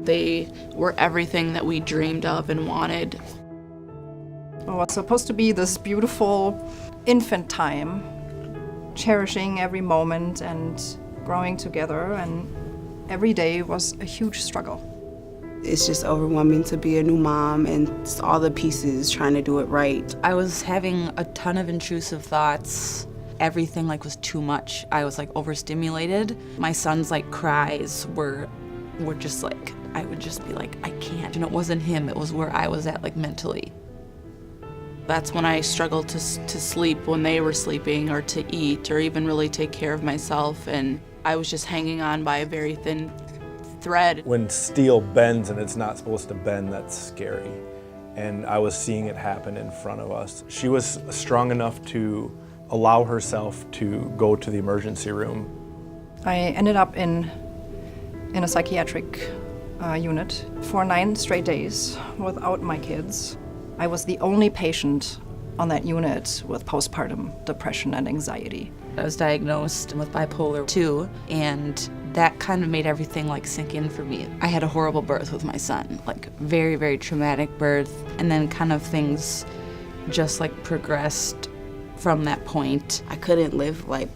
They were everything that we dreamed of and wanted. It was supposed to be this beautiful infant time, cherishing every moment and growing together, and every day was a huge struggle. It's just overwhelming to be a new mom and all the pieces trying to do it right. I was having a ton of intrusive thoughts. Everything was too much. I was overstimulated. My son's cries were just I would just be I can't. And it wasn't him, it was where I was at mentally. That's when I struggled to sleep when they were sleeping, or to eat, or even really take care of myself. And I was just hanging on by a very thin thread. When steel bends and it's not supposed to bend, that's scary. And I was seeing it happen in front of us. She was strong enough to allow herself to go to the emergency room. I ended up in a psychiatric unit for 9 straight days without my kids. I was the only patient on that unit with postpartum depression and anxiety. I was diagnosed with bipolar 2, and that kind of made everything sink in for me. I had a horrible birth with my son, very, very traumatic birth, and then kind of things just progressed from that point. I couldn't live like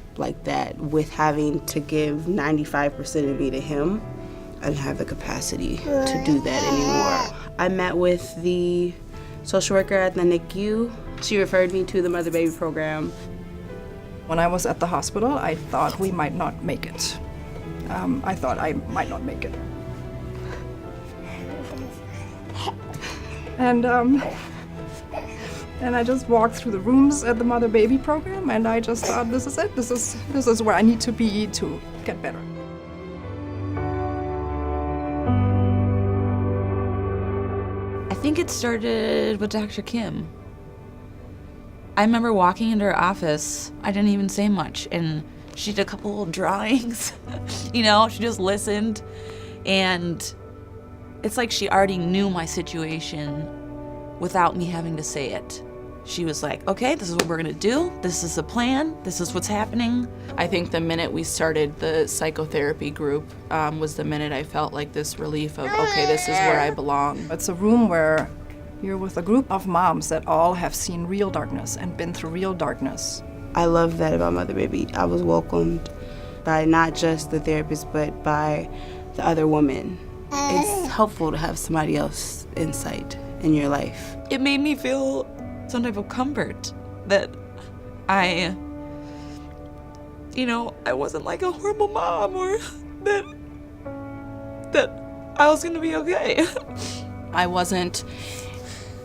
that with having to give 95% of me to him. I didn't have the capacity to do that anymore. I met with the social worker at the NICU. She referred me to the mother-baby program. When I was at the hospital, I thought we might not make it. I thought I might not make it. And I just walked through the rooms at the mother-baby program, and I just thought, this is it. This is where I need to be to get better. I think it started with Dr. Kim. I remember walking into her office, I didn't even say much, and she did a couple little drawings. She just listened, and it's she already knew my situation without me having to say it. She was okay, this is what we're gonna do, this is the plan, this is what's happening. I think the minute we started the psychotherapy group was the minute I felt this relief of, okay, this is where I belong. It's a room where you're with a group of moms that all have seen real darkness and been through real darkness. I love that about Mother Baby. I was welcomed by not just the therapist, but by the other women. It's helpful to have somebody else's insight in your life. It made me feel some type of comfort that I wasn't a horrible mom, or that I was gonna be okay. I wasn't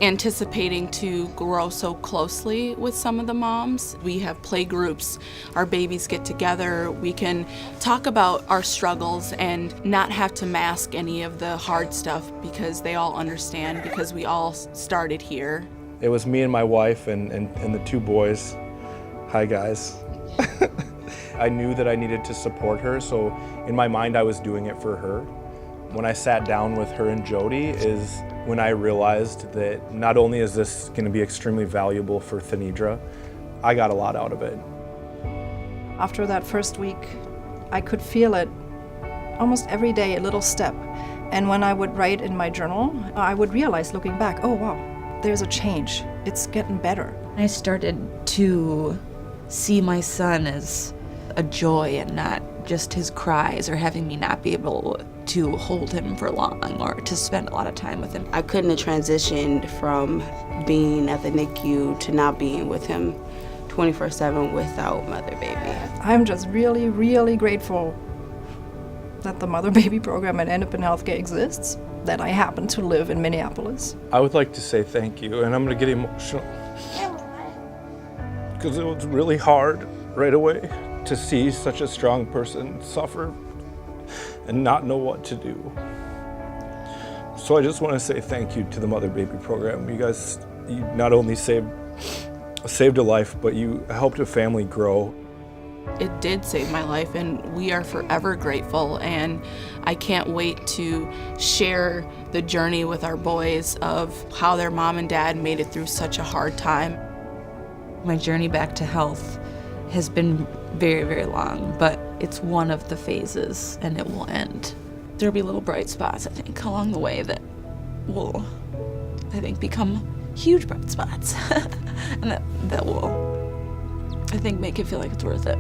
anticipating to grow so closely with some of the moms. We have play groups, our babies get together, we can talk about our struggles and not have to mask any of the hard stuff because they all understand, because we all started here. It was me and my wife and the 2 boys. Hi, guys. I knew that I needed to support her, so in my mind I was doing it for her. When I sat down with her and Jody is when I realized that not only is this going to be extremely valuable for Thanidra, I got a lot out of it. After that first week, I could feel it almost every day, a little step. And when I would write in my journal, I would realize, looking back, oh wow, there's a change. It's getting better. I started to see my son as a joy and not just his cries or having me not be able to hold him for long or to spend a lot of time with him. I couldn't have transitioned from being at the NICU to now being with him 24/7 without Mother Baby. I'm just really, really grateful that the Mother-Baby program at Hennepin Healthcare exists, that I happen to live in Minneapolis. I would like to say thank you, and I'm going to get emotional because it was really hard right away to see such a strong person suffer and not know what to do. So I just want to say thank you to the Mother Baby program. You guys, you not only saved a life, but you helped a family grow. It did save my life, and we are forever grateful, and I can't wait to share the journey with our boys of how their mom and dad made it through such a hard time. My journey back to health has been very, very long, but it's one of the phases, and it will end. there'll be little bright spots, I think, along the way that will, I think, become huge bright spots. And that will, I think, make it feel like it's worth it.